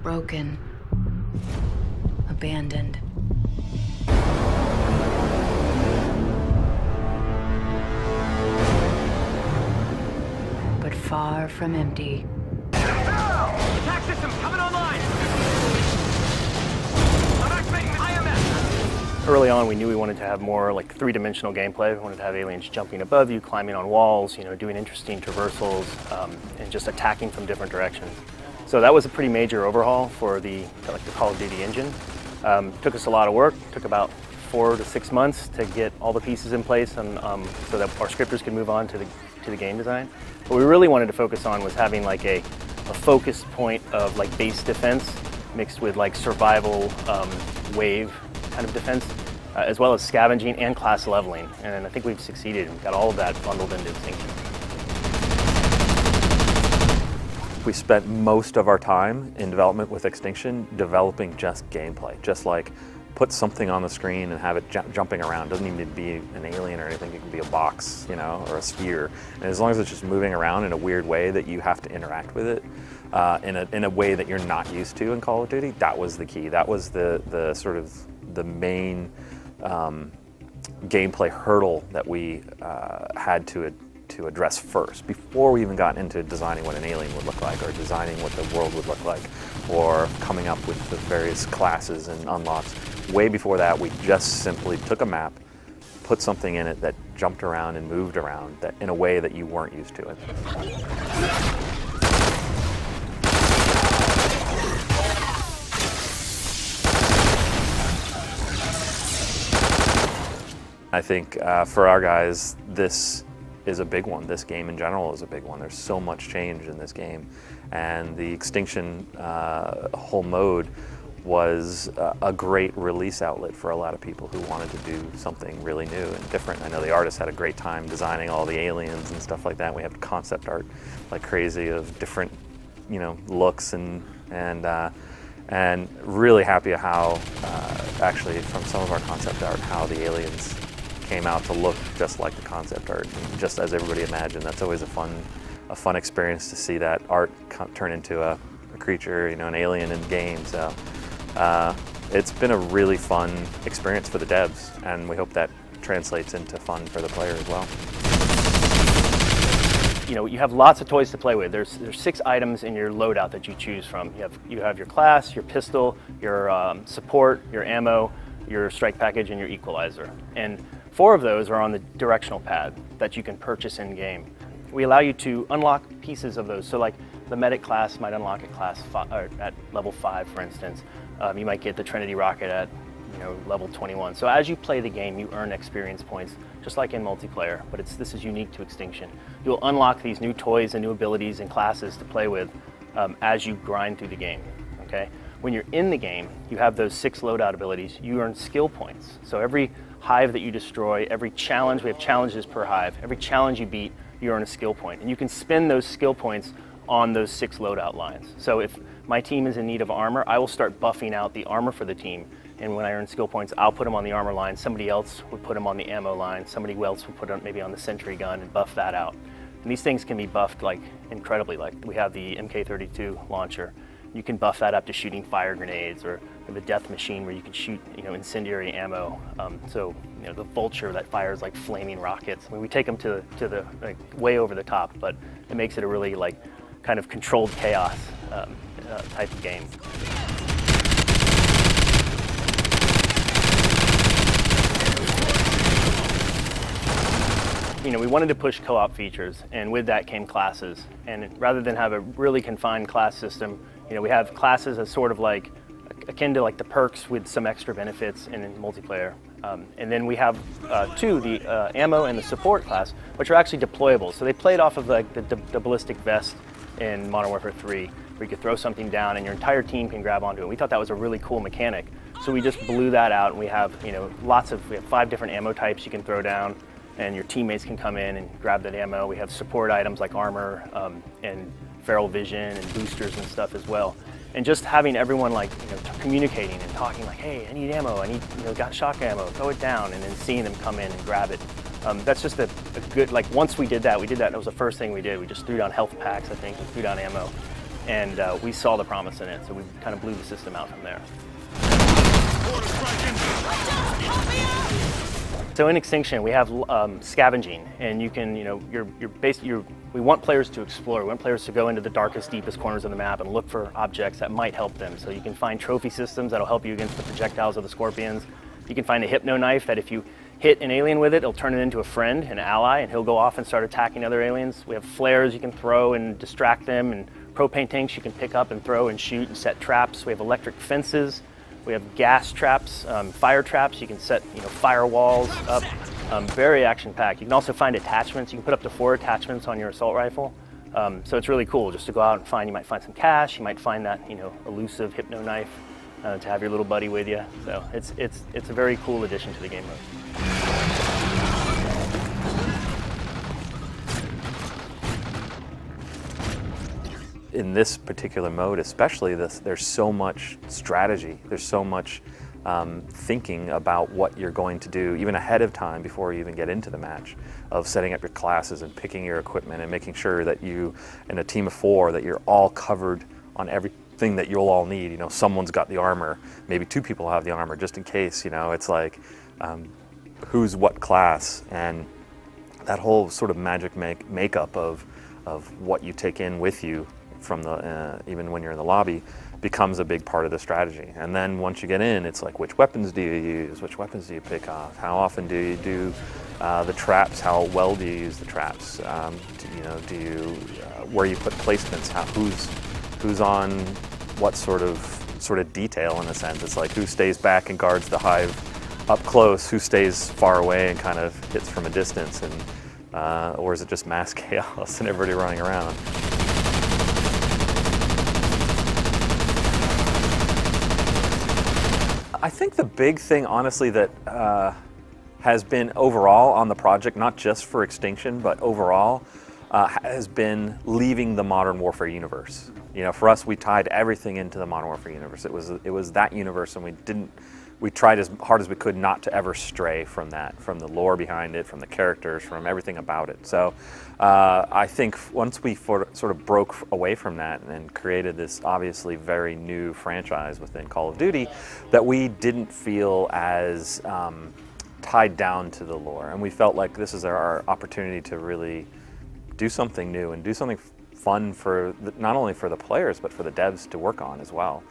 Broken. Abandoned. But far from empty. Attack system coming online! I'm activating the IMS! Early on, we knew we wanted to have more like three-dimensional gameplay. We wanted to have aliens jumping above you, climbing on walls, doing interesting traversals, and just attacking from different directions. So that was a pretty major overhaul for the Call of Duty engine. Took us a lot of work. Took about 4 to 6 months to get all the pieces in place, and so that our scripters could move on to the game design. What we really wanted to focus on was having like a focus point of like base defense mixed with like survival wave kind of defense, as well as scavenging and class leveling. And I think we've succeeded and got all of that bundled into Extinction. We spent most of our time in development with Extinction developing just gameplay, just like put something on the screen and have it jumping around. It doesn't even need to be an alien or anything. It can be a box, or a sphere. And as long as it's just moving around in a weird way that you have to interact with it in a way that you're not used to in Call of Duty, that was the key. That was the sort of the main gameplay hurdle that we had to address first, before we even got into designing what an alien would look like, or designing what the world would look like, or coming up with the various classes and unlocks. Way before that, we just simply took a map, put something in it that jumped around and moved around in a way that you weren't used to it. I think for our guys, this is a big one. This game in general is a big one. There's so much change in this game, and the Extinction whole mode was a great release outlet for a lot of people who wanted to do something really new and different. I know the artists had a great time designing all the aliens and stuff like that. We have concept art like crazy of different, looks and really happy how actually from some of our concept art how the aliens came out to look just like the concept art, and just as everybody imagined. That's always a fun experience to see that art turn into a creature, an alien in game. So it's been a really fun experience for the devs, and we hope that translates into fun for the player as well. You have lots of toys to play with. There's 6 items in your loadout that you choose from. You have your class, your pistol, your support, your ammo, your strike package, and your equalizer. And 4 of those are on the directional pad that you can purchase in game. We allow you to unlock pieces of those. So like the medic class might unlock at level 5, for instance. You might get the Trinity rocket at level 21. So as you play the game, you earn experience points, just like in multiplayer, but this is unique to Extinction. You'll unlock these new toys and new abilities and classes to play with as you grind through the game, okay? When you're in the game, you have those 6 loadout abilities. You earn skill points. So every hive that you destroy, every challenge, we have challenges per hive, every challenge you beat, you earn a skill point. And you can spend those skill points on those 6 loadout lines. So if my team is in need of armor, I will start buffing out the armor for the team. And when I earn skill points, I'll put them on the armor line. Somebody else would put them on the ammo line. Somebody else would put them maybe on the sentry gun and buff that out. And these things can be buffed like incredibly. Like we have the MK32 launcher. You can buff that up to shooting fire grenades, or the death machine where you can shoot incendiary ammo. So the vulture that fires like flaming rockets. I mean, we take them to the way over the top, but it makes it a really kind of controlled chaos type of game. We wanted to push co-op features, and with that came classes. And rather than have a really confined class system, we have classes as sort of like akin to like the perks with some extra benefits in multiplayer. And then we have 2, the ammo and the support class, which are actually deployable. So they played off of like the ballistic vest in Modern Warfare 3, where you could throw something down and your entire team can grab onto it. We thought that was a really cool mechanic. So we just blew that out, and we have we have 5 different ammo types you can throw down, and your teammates can come in and grab that ammo. We have support items like armor and feral vision and boosters and stuff as well. And just having everyone communicating and talking like, hey, I need ammo, I need, got shock ammo, throw it down, and then seeing them come in and grab it. That's just a good, once we did that, it was the first thing we did. We just threw down health packs, I think, and threw down ammo. and we saw the promise in it, so we kind of blew the system out from there. So in Extinction, we have scavenging, and you can, we want players to explore. We want players to go into the darkest, deepest corners of the map and look for objects that might help them. So you can find trophy systems that'll help you against the projectiles of the scorpions. You can find a hypno knife that if you hit an alien with it, it'll turn it into a friend, an ally, and he'll go off and start attacking other aliens. We have flares you can throw and distract them, and propane tanks you can pick up and throw and shoot and set traps. We have electric fences. We have gas traps, fire traps. You can set firewalls up. Very action-packed. You can also find attachments. You can put up to 4 attachments on your assault rifle. So it's really cool just to go out and find. You might find some cash. You might find that elusive hypno knife to have your little buddy with you. So it's a very cool addition to the game mode. In this particular mode especially, there's so much strategy, there's so much thinking about what you're going to do even ahead of time before you even get into the match, of setting up your classes and picking your equipment and making sure that you, in a team of 4, that you're all covered on everything that you'll all need. Someone's got the armor, maybe 2 people have the armor just in case. It's like who's what class, and that whole sort of magic makeup of what you take in with you from the even when you're in the lobby becomes a big part of the strategy. And then once you get in, it's like, which weapons do you use? Which weapons do you pick off? How often do you do the traps? How well do you use the traps? Where you put placements? Who's on what sort of detail, in a sense? It's like, who stays back and guards the hive up close? Who stays far away and kind of hits from a distance? And or is it just mass chaos and everybody running around? I think the big thing, honestly, that has been overall on the project, not just for Extinction, but overall, has been leaving the Modern Warfare universe. For us, we tied everything into the Modern Warfare universe. It was that universe, and we tried as hard as we could not to ever stray from that, from the lore behind it, from the characters, from everything about it. So I think once we sort of broke away from that and created this obviously very new franchise within Call of Duty, that we didn't feel as tied down to the lore. And we felt like this is our opportunity to really do something new and do something fun for not only for the players, but for the devs to work on as well.